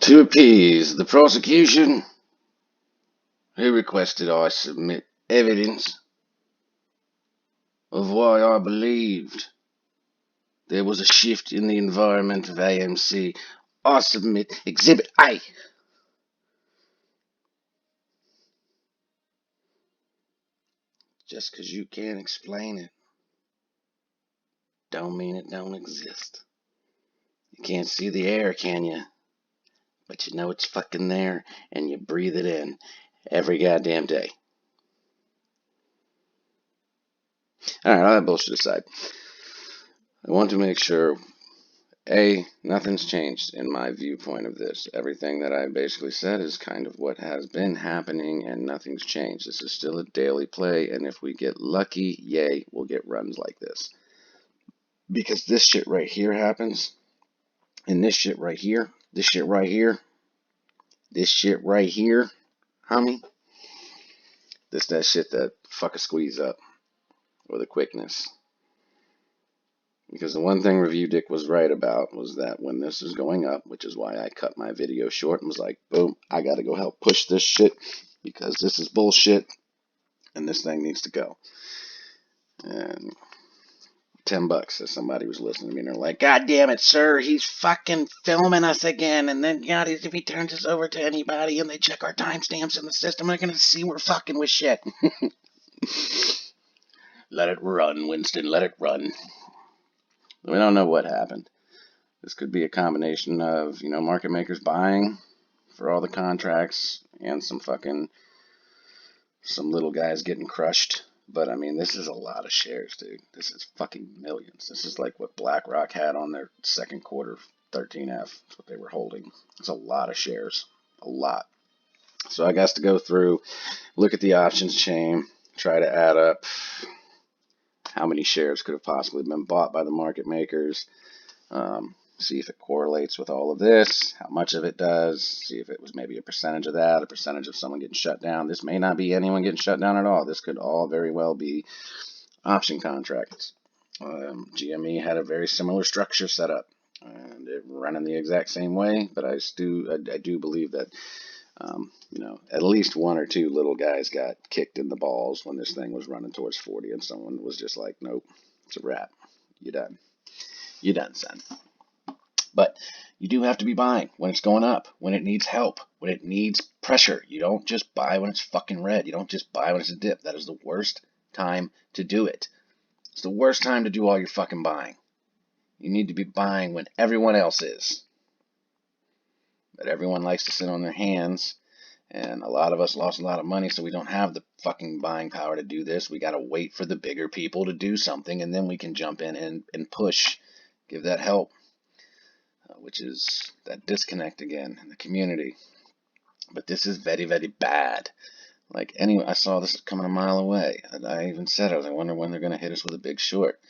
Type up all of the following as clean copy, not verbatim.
To appease the prosecution, he requested I submit evidence of why I believed there was a shift in the environment of AMC. I submit Exhibit A. Just 'cause you can't explain it, don't mean it don't exist. You can't see the air, can you? But you know it's fucking there, and you breathe it in every goddamn day. Alright, all that bullshit aside. I want to make sure, A, nothing's changed in my viewpoint of this. Everything that I basically said is kind of what has been happening, and nothing's changed. This is still a daily play, and if we get lucky, yay, we'll get runs like this. Because this shit right here happens, and this shit right here, this shit right here, this shit right here, homie, this that shit that fuck a squeeze up, or the quickness. Because the one thing Review Dick was right about was that when this is going up, which is why I cut my video short and was like, boom, I gotta go help push this shit because this is bullshit and this thing needs to go. And $10, as somebody was listening to me, and they're like, God damn it, sir, he's fucking filming us again. And then, God, if he turns this over to anybody and they check our timestamps in the system, they're gonna see we're fucking with shit. Let it run, Winston, let it run. We don't know what happened. This could be a combination of, market makers buying for all the contracts and some little guys getting crushed. But I mean, this is a lot of shares, dude. This is fucking millions. This is like what BlackRock had on their second quarter 13F. That's what they were holding. It's a lot of shares. A lot. So I guess to go through, look at the options chain, try to add up how many shares could have possibly been bought by the market makers. See if it correlates with all of this, how much of it does, see if it was maybe a percentage of that, a percentage of someone getting shut down. This may not be anyone getting shut down at all. This could all very well be option contracts. GME had a very similar structure set up, and it ran in the exact same way, but I do believe that at least one or two little guys got kicked in the balls when this thing was running towards 40, and someone was just like, nope, it's a wrap. You're done. You're done, son. But you do have to be buying when it's going up, when it needs help, when it needs pressure. You don't just buy when it's fucking red. You don't just buy when it's a dip. That is the worst time to do it. It's the worst time to do all your fucking buying. You need to be buying when everyone else is. But everyone likes to sit on their hands, and a lot of us lost a lot of money, so we don't have the fucking buying power to do this. We got to wait for the bigger people to do something, and then we can jump in and push, give that help. Which is that disconnect again in the community. But this is very, very bad. I saw this coming a mile away. I even said, I wonder when they're going to hit us with a big short.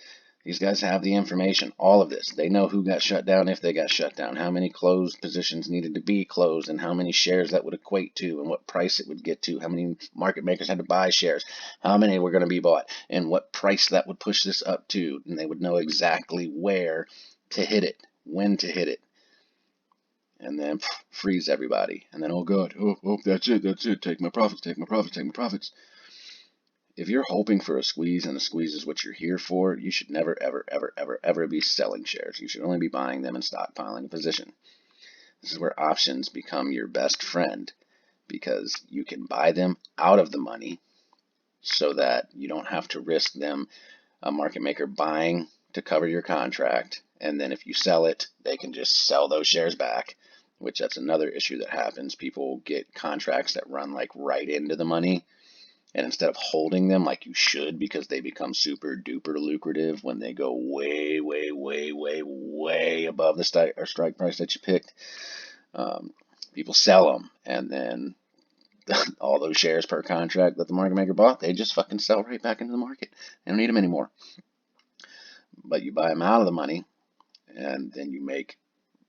These guys have the information, all of this. They know who got shut down, if they got shut down, how many closed positions needed to be closed, and how many shares that would equate to, and what price it would get to, how many market makers had to buy shares, how many were going to be bought, and what price that would push this up to. And they would know exactly where to hit it, when to hit it. And then freeze everybody. And then, oh God, that's it, take my profits. If you're hoping for a squeeze and a squeeze is what you're here for, you should never, ever, ever, ever, ever be selling shares. You should only be buying them and stockpiling a position. This is where options become your best friend, because you can buy them out of the money so that you don't have to risk them, a market maker buying to cover your contract. And then if you sell it, they can just sell those shares back, which that's another issue that happens. People get contracts that run like right into the money, and instead of holding them like you should, because they become super duper lucrative when they go way, way, way, way, way above the strike price that you picked, people sell them, and then all those shares per contract that the market maker bought, they just fucking sell right back into the market. They don't need them anymore. But you buy them out of the money, and then you make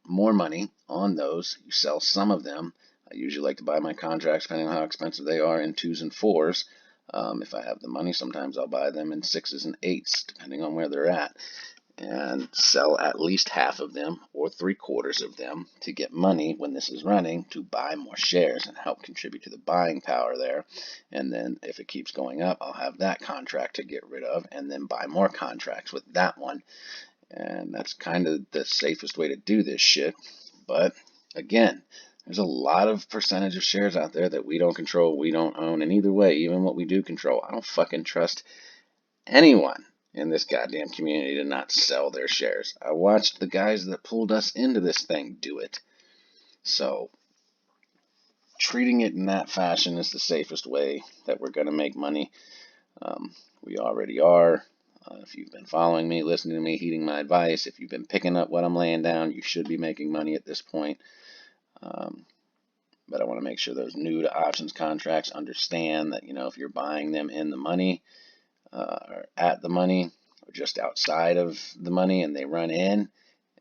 more money on those. You sell some of them. I usually like to buy my contracts, depending on how expensive they are, in 2s and 4s. If I have the money, sometimes I'll buy them in 6s and 8s, depending on where they're at. and sell at least half of them or 3/4 of them to get money when this is running to buy more shares and help contribute to the buying power there. And then if it keeps going up, I'll have that contract to get rid of and then buy more contracts with that one. And that's kind of the safest way to do this shit. But again, there's a lot of percentage of shares out there that we don't control, we don't own. And either way, even what we do control, I don't fucking trust anyone in this goddamn community to not sell their shares. I watched the guys that pulled us into this thing do it. So treating it in that fashion is the safest way that we're going to make money. We already are. If you've been following me, listening to me, heeding my advice, if you've been picking up what I'm laying down, you should be making money at this point. But I want to make sure those new to options contracts understand that, if you're buying them in the money, or at the money, or just outside of the money, and they run in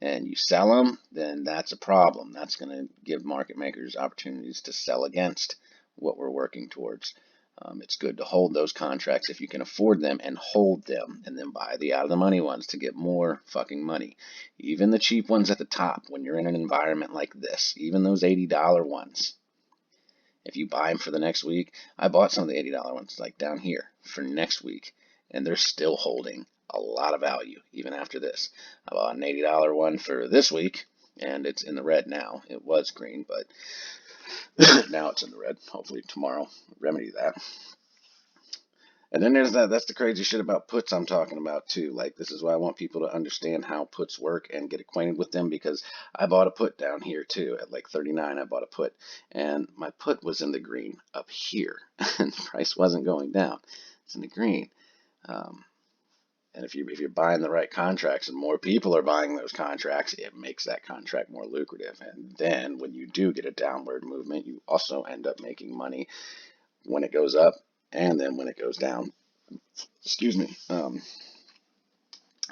and you sell them, then that's a problem. That's going to give market makers opportunities to sell against what we're working towards. It's good to hold those contracts if you can afford them and hold them and then buy the out of the money ones to get more fucking money. Even the cheap ones at the top, when you're in an environment like this, even those $80 ones, if you buy them for the next week, I bought some of the $80 ones like down here for next week, and they're still holding a lot of value even after this. I bought an $80 one for this week, and it's in the red now. It was green, but now it's in the red. Hopefully tomorrow remedy that. And then there's that's the crazy shit about puts I'm talking about too. Like, this is why I want people to understand how puts work and get acquainted with them, because I bought a put down here too. At like 39, I bought a put, and my put was in the green up here, and the price wasn't going down. It's in the green. And if you're buying the right contracts and more people are buying those contracts, it makes that contract more lucrative. And then when you do get a downward movement, you also end up making money when it goes up and then when it goes down. Excuse me.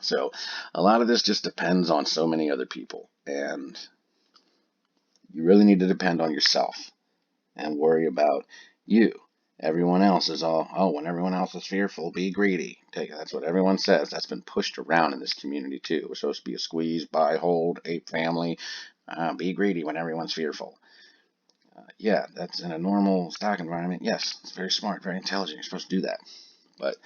So a lot of this just depends on so many other people, and you really need to depend on yourself and worry about you. Everyone else is when everyone else is fearful, be greedy. That's what everyone says. That's been pushed around in this community too. We're supposed to be a squeeze, buy, hold, ape family, be greedy when everyone's fearful. Yeah, that's in a normal stock environment. Yes, it's very smart, very intelligent. You're supposed to do that. But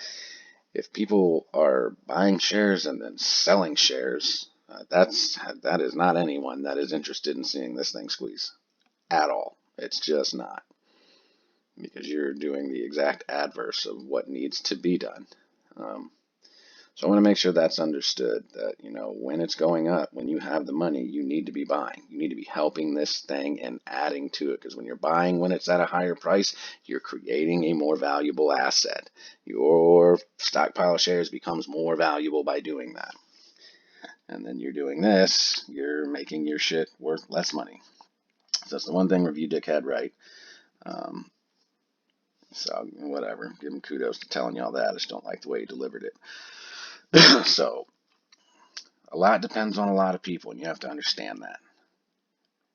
if people are buying shares and then selling shares, that is not anyone that is interested in seeing this thing squeeze at all. It's just not, because you're doing the exact adverse of what needs to be done. So I want to make sure that's understood, that, when it's going up, when you have the money, you need to be buying. You need to be helping this thing and adding to it, because when you're buying when it's at a higher price, you're creating a more valuable asset. Your stockpile of shares becomes more valuable by doing that. And then you're doing this, you're making your shit worth less money. So that's the one thing Review Dick had right. So whatever, give him kudos to telling y'all that. I just don't like the way he delivered it. So a lot depends on a lot of people, and you have to understand that.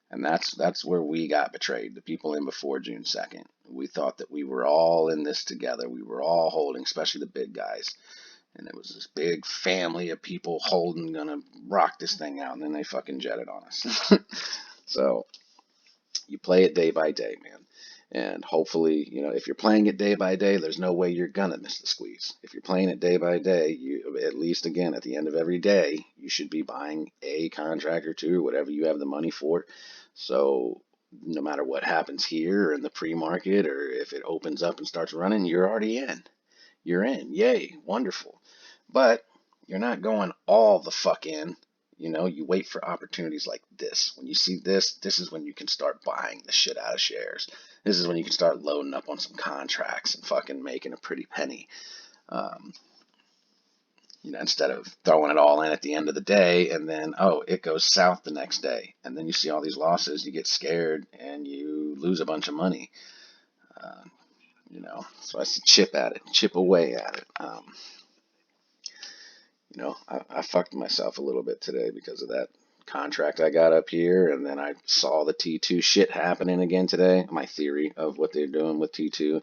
And that's where we got betrayed, the people in before June 2nd. We thought that we were all in this together. We were all holding, especially the big guys. And it was this big family of people holding, gonna rock this thing out, and then they fucking jetted on us. So you play it day by day, man. And hopefully, if you're playing it day by day, there's no way you're gonna miss the squeeze. If you're playing it day by day, you at least, again, at the end of every day, you should be buying a contract or two, or whatever you have the money for. So no matter what happens here or in the pre-market, or if it opens up and starts running, you're already in. You're in. Yay, wonderful. But you're not going all the fuck in. You wait for opportunities like this. When you see this, this is when you can start buying the shit out of shares. This is when you can start loading up on some contracts and fucking making a pretty penny. Instead of throwing it all in at the end of the day and then, it goes south the next day. And then you see all these losses, you get scared, and you lose a bunch of money. So I said chip at it, chip away at it. I fucked myself a little bit today because of that contract I got up here, and then I saw the T2 shit happening again today. My theory of what they're doing with T2.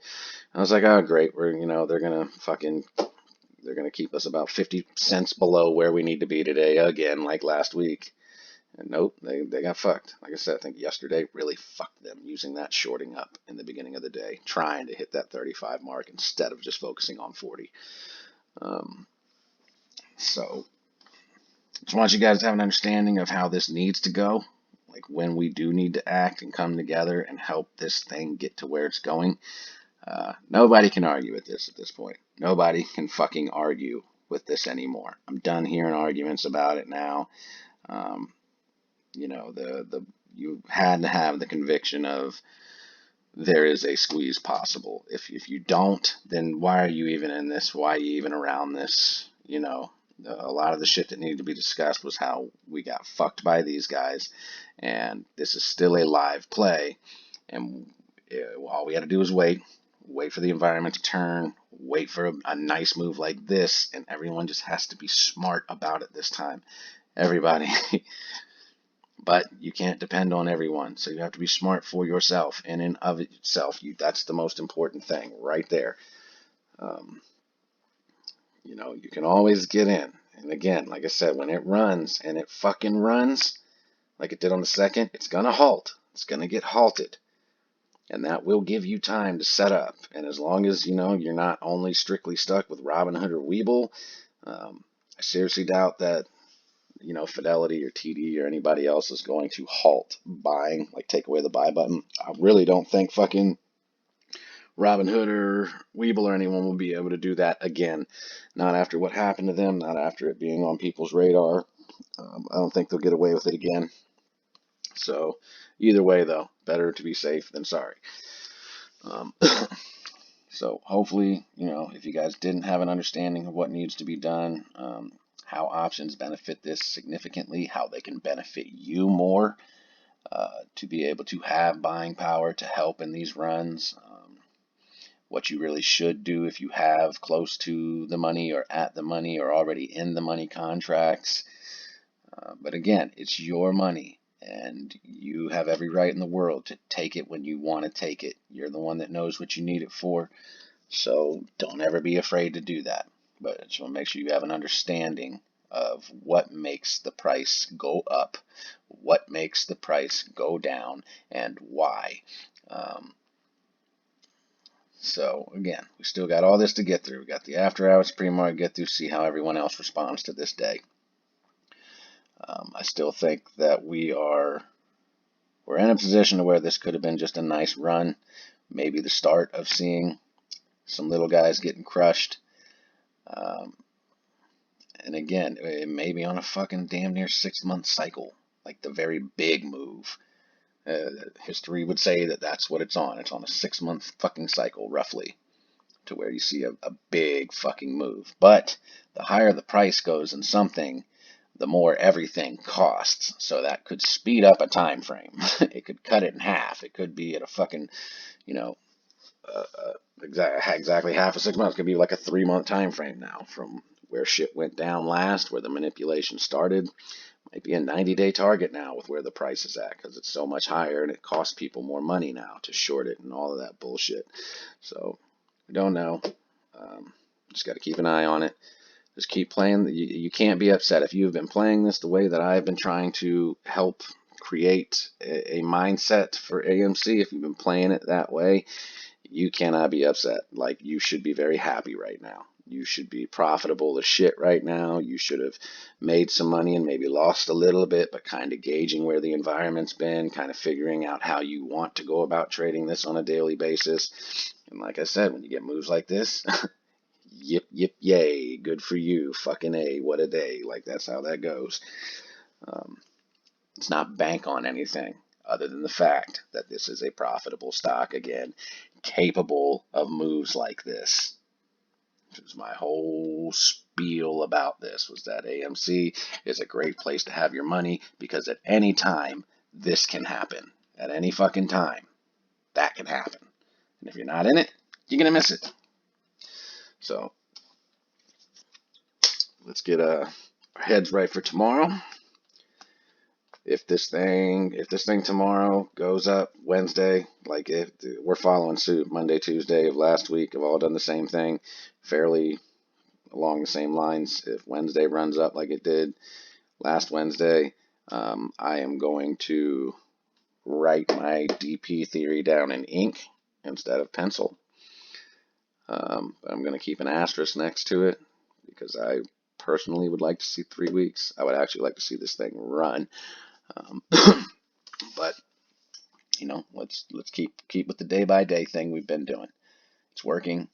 I was like, oh great, they're they're going to keep us about 50 cents below where we need to be today again, like last week. And nope, they got fucked. Like I said, I think yesterday really fucked them using that shorting up in the beginning of the day, trying to hit that 35 mark instead of just focusing on 40. So just want you guys to have an understanding of how this needs to go. Like when we do need to act and come together and help this thing get to where it's going. Nobody can argue with this at this point. Nobody can fucking argue with this anymore. I'm done hearing arguments about it now. You know, you had to have the conviction of there is a squeeze possible. If you don't, then why are you even in this? Why are you even around this? You know, a lot of the shit that needed to be discussed was how we got fucked by these guys, and this is still a live play, and all we had to do was wait for the environment to turn, wait for a nice move like this, and everyone just has to be smart about it this time. Everybody. But you can't depend on everyone, so you have to be smart for yourself, and in of itself, that's the most important thing right there. You know, you can always get in, and again, like I said, when it runs, and it fucking runs, like it did on the second, it's gonna halt. It's gonna get halted, and that will give you time to set up. And as long as, you know, you're not only strictly stuck with Robinhood or Webull, I seriously doubt that, you know, Fidelity or TD or anybody else is going to halt buying, like take away the buy button. I really don't think fucking Robinhood or Webull or anyone will be able to do that again. Not after what happened to them, not after it being on people's radar. I don't think they'll get away with it again. So either way, though, better to be safe than sorry. Um, so hopefully, you know, if you guys didn't have an understanding of what needs to be done, how options benefit this significantly, how they can benefit you more, to be able to have buying power to help in these runs, what you really should do if you have close to the money or at the money or already in the money contracts. But again, it's your money, and you have every right in the world to take it when you want to take it. You're the one that knows what you need it for, so don't ever be afraid to do that. But I just want to make sure you have an understanding of what makes the price go up, what makes the price go down, and why. So again, we still got all this to get through. We got the after hours pre-market to get through, see how everyone else responds to this day. I still think that we're in a position to where this could have been just a nice run, maybe the start of seeing some little guys getting crushed. And again, it may be on a fucking damn near 6-month cycle, like the very big move. History would say that that's what it's on. It's on a 6-month fucking cycle, roughly, to where you see a big fucking move. But the higher the price goes in something, the more everything costs. So that could speed up a time frame. It could cut it in half. It could be at a fucking, you know, exactly half of 6 months. It could be like a 3-month time frame now from where shit went down last, where the manipulation started. Might be a 90-day target now with where the price is at, because it's so much higher and it costs people more money now to short it and all of that bullshit. So I don't know. Just got to keep an eye on it. Just keep playing. You can't be upset. If you've been playing this the way that I've been trying to help create a mindset for AMC, if you've been playing it that way, you cannot be upset. Like, you should be very happy right now. You should be profitable as shit right now. You should have made some money and maybe lost a little bit, but kind of gauging where the environment's been, kind of figuring out how you want to go about trading this on a daily basis. And like I said, when you get moves like this, yip, yip, yay, good for you, fucking A, what a day. Like, that's how that goes. It's not bank on anything other than the fact that this is a profitable stock, again, capable of moves like this. Which was my whole spiel about this, was that AMC is a great place to have your money, because at any time, this can happen. At any fucking time, that can happen. And if you're not in it, you're going to miss it. So let's get our heads right for tomorrow. If this thing tomorrow goes up Wednesday, like if we're following suit, Monday, Tuesday of last week have all done the same thing, fairly along the same lines, if Wednesday runs up like it did last Wednesday, I am going to write my DP theory down in ink instead of pencil. But I'm going to keep an asterisk next to it because I personally would like to see 3 weeks. I would actually like to see this thing run. Um, but let's keep with the day by day thing we've been doing. It's working,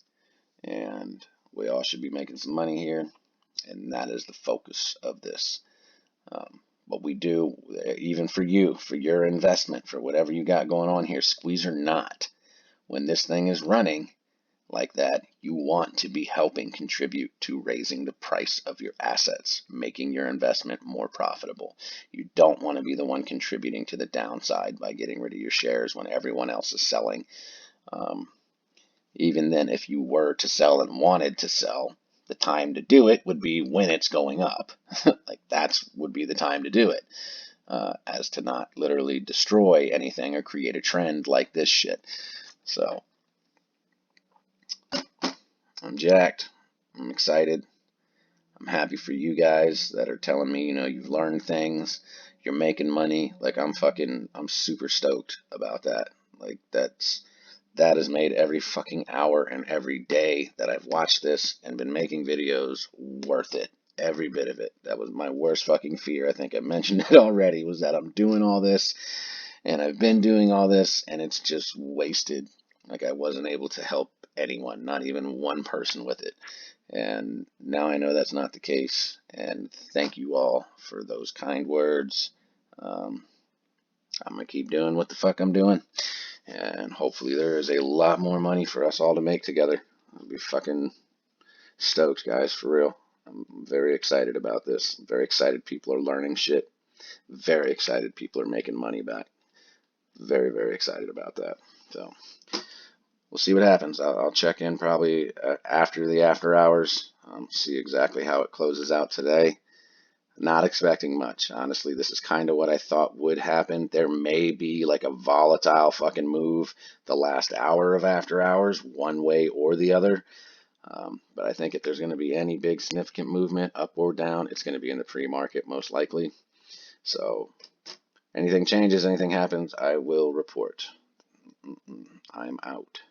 and we all should be making some money here, and that is the focus of this. What we do, even for you, for your investment, for whatever you got going on here, squeeze or not, when this thing is running like that, you want to be helping contribute to raising the price of your assets, making your investment more profitable. You don't want to be the one contributing to the downside by getting rid of your shares when everyone else is selling. Even then, if you were to sell and wanted to sell, the time to do it would be when it's going up. Like that's would be the time to do it, as to not literally destroy anything or create a trend like this shit. So I'm jacked. I'm excited. I'm happy for you guys that are telling me, you've learned things, you're making money. Like I'm super stoked about that. Like that has made every fucking hour and every day that I've watched this and been making videos worth it. Every bit of it. That was my worst fucking fear. I think I mentioned it already, was that I'm doing all this and I've been doing all this and it's just wasted. Like I wasn't able to help anyone, not even one person with it. And now I know that's not the case. And thank you all for those kind words. I'm going to keep doing what the fuck I'm doing. And hopefully there is a lot more money for us all to make together. I'll be fucking stoked, guys, for real. I'm very excited about this. I'm very excited people are learning shit. Very excited people are making money back. Very, very excited about that. So we'll see what happens. I'll check in probably after the after hours, see exactly how it closes out today. Not expecting much. Honestly, this is kind of what I thought would happen. There may be like a volatile fucking move the last hour of after hours, one way or the other. But I think if there's going to be any big significant movement up or down, it's going to be in the pre-market most likely. So anything changes, anything happens, I will report. I'm out.